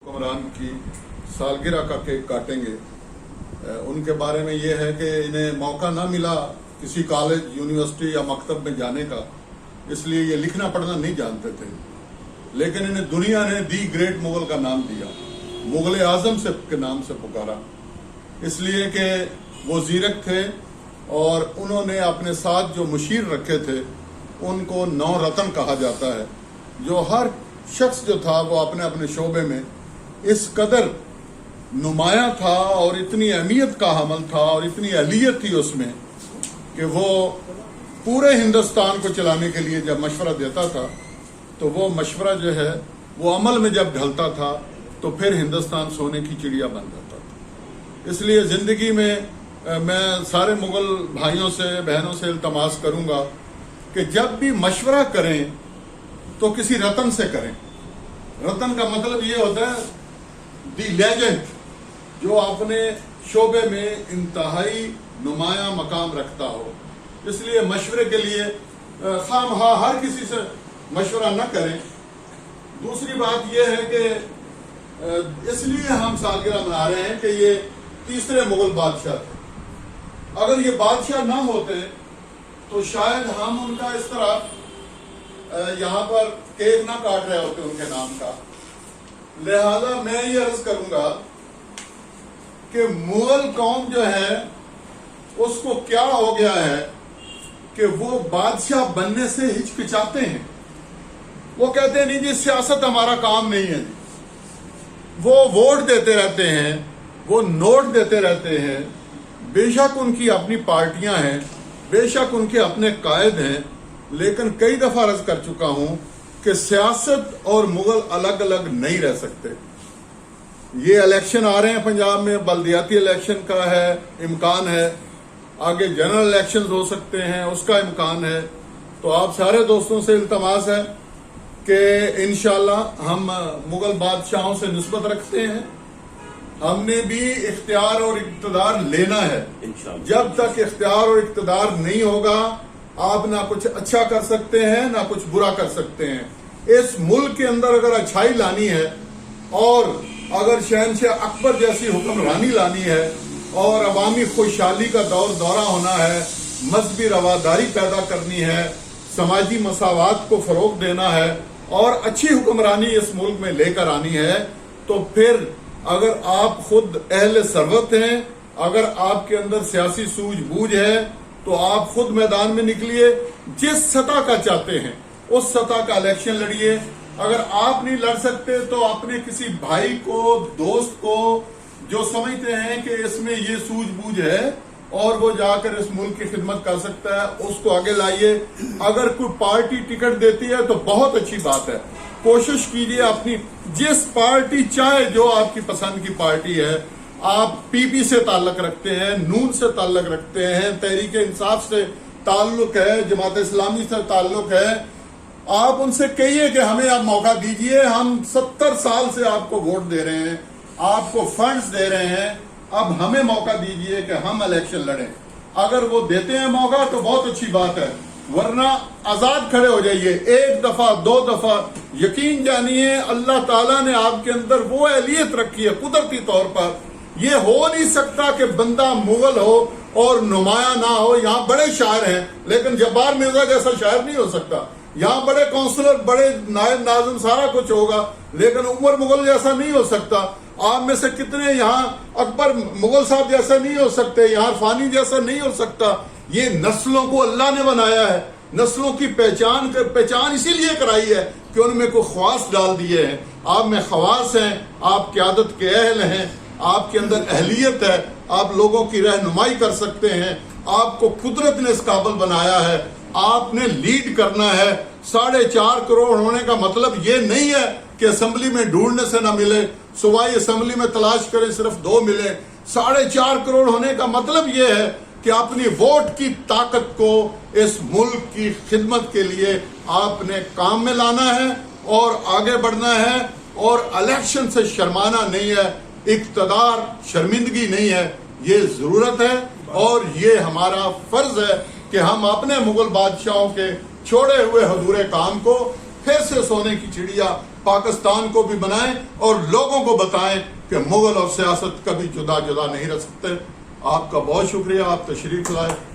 हुक्मरान की सालगिरह का केक काटेंगे। उनके बारे में ये है कि इन्हें मौका ना मिला किसी कॉलेज, यूनिवर्सिटी या मकतब में जाने का, इसलिए ये लिखना पढ़ना नहीं जानते थे। लेकिन इन्हें दुनिया ने दी ग्रेट मुगल का नाम दिया, मुगल आजम से के नाम से पुकारा, इसलिए कि वो जीरक थे और उन्होंने अपने साथ जो मुशीर रखे थे उनको 9 रतन कहा जाता है। जो हर शख्स जो था वो अपने अपने शोबे में इस कदर नुमाया था और इतनी अहमियत का हमल था और इतनी अहलियत थी उसमें कि वो पूरे हिंदुस्तान को चलाने के लिए जब मशवरा देता था तो वो मशवरा जो है वो अमल में जब ढलता था तो फिर हिंदुस्तान सोने की चिड़िया बन जाता था। इसलिए ज़िंदगी में मैं सारे मुगल भाइयों से बहनों से इल्तमास करूंगा कि जब भी मशवरा करें तो किसी रतन से करें। रतन का मतलब ये होता है दी लेजेंड, जो अपने शोबे में इंतहाई नुमाया मकाम रखता हो। इसलिए मशवरे के लिए खामखा हर किसी से मशवरा न करें। दूसरी बात यह है कि इसलिए हम सालगिरह मना रहे हैं कि ये तीसरे मुगल बादशाह थे। अगर ये बादशाह ना होते तो शायद हम उनका इस तरह यहाँ पर केक ना काट रहे होते उनके नाम का। लिहाजा मैं ये अर्ज करूंगा कि मुगल कौम जो है उसको क्या हो गया है कि वो बादशाह बनने से हिचकिचाते हैं। वो कहते हैं नहीं जी, सियासत हमारा काम नहीं है। वो वोट देते रहते हैं, वो नोट देते रहते हैं। बेशक उनकी अपनी पार्टियां हैं, बेशक उनके अपने कायद हैं, लेकिन कई दफा अर्ज कर चुका हूं कि सियासत और मुगल अलग अलग नहीं रह सकते। ये इलेक्शन आ रहे हैं पंजाब में, बल्दियाती इलेक्शन का है इम्कान है, आगे जनरल इलेक्शन हो सकते हैं उसका इम्कान है। तो आप सारे दोस्तों से इल्तमास है कि इंशाल्लाह हम मुगल बादशाहों से निस्बत रखते हैं। हमने भी इख्तियार और इक़्तिदार लेना है। जब तक इख्तियार और इक़्तिदार नहीं होगा आप ना कुछ अच्छा कर सकते हैं ना कुछ बुरा कर सकते हैं। इस मुल्क के अंदर अगर अच्छाई लानी है और अगर शहनशाह अकबर जैसी हुक्मरानी लानी है और अवामी खुशहाली का दौरा होना है, मजहबी रवादारी पैदा करनी है, समाजी मसावात को फरोग देना है और अच्छी हुक्मरानी इस मुल्क में लेकर आनी है, तो फिर अगर आप खुद अहले सरवत हैं, अगर आपके अंदर सियासी सूझबूझ है, तो आप खुद मैदान में निकलिए। जिस सतह का चाहते हैं उस सतह का इलेक्शन लड़िए। अगर आप नहीं लड़ सकते तो अपने किसी भाई को, दोस्त को जो समझते हैं कि इसमें ये सूझबूझ है और वो जाकर इस मुल्क की खिदमत कर सकता है, उसको आगे लाइए। अगर कोई पार्टी टिकट देती है तो बहुत अच्छी बात है, कोशिश कीजिए अपनी जिस पार्टी चाहे, जो आपकी पसंद की पार्टी है। आप पीपी से ताल्लुक रखते हैं, नून से ताल्लुक रखते हैं, तहरीक इंसाफ से ताल्लुक है, जमात इस्लामी से ताल्लुक है, आप उनसे कहिए कि हमें आप मौका दीजिए। हम 70 साल से आपको वोट दे रहे हैं, आपको फंड्स दे रहे हैं, अब हमें मौका दीजिए कि हम इलेक्शन लड़ें। अगर वो देते हैं मौका तो बहुत अच्छी बात है, वरना आजाद खड़े हो जाइए। 1 दफा 2 दफा यकीन जानिए अल्लाह ताला ने आपके अंदर वो अहलियत रखी है कुदरती तौर पर। ये हो नहीं सकता कि बंदा मुगल हो और नुमाया ना हो। यहाँ बड़े शायर हैं लेकिन जब्बार मिर्जा जैसा शायर नहीं हो सकता। यहाँ बड़े काउंसलर, बड़े नायब नाज़िम, सारा कुछ होगा, लेकिन उमर मुगल जैसा नहीं हो सकता। आप में से कितने यहाँ अकबर मुगल साहब जैसा नहीं हो सकते, यहाँ फानी जैसा नहीं हो सकता। ये नस्लों को अल्लाह ने बनाया है, नस्लों की पहचान इसीलिए कराई है कि उनमें कोई ख्वास डाल दिए हैं। आप में ख्वास हैं, आप क़यादत के अहल हैं, आपके अंदर अहलियत है, आप लोगों की रहनुमाई कर सकते हैं। आपको कुदरत ने इस काबिल बनाया है, आपने लीड करना है। 4.5 करोड़ होने का मतलब ये नहीं है कि असेंबली में ढूंढने से ना मिले, सुबाह असेंबली में तलाश करें सिर्फ 2 मिले। 4.5 करोड़ होने का मतलब ये है कि अपनी वोट की ताकत को इस मुल्क की खिदमत के लिए आपने काम में लाना है और आगे बढ़ना है। और इलेक्शन से शर्माना नहीं है, इक़्तिदार शर्मिंदगी नहीं है, ये जरूरत है और ये हमारा फर्ज है कि हम अपने मुगल बादशाहों के छोड़े हुए हजूरे काम को फिर से सोने की चिड़िया پاکستان کو بھی بنائیں اور لوگوں کو بتائیں کہ مغل اور سیاست کبھی جدا جدا نہیں رہ سکتے۔ آپ کا بہت شکریہ، آپ تشریف لائے۔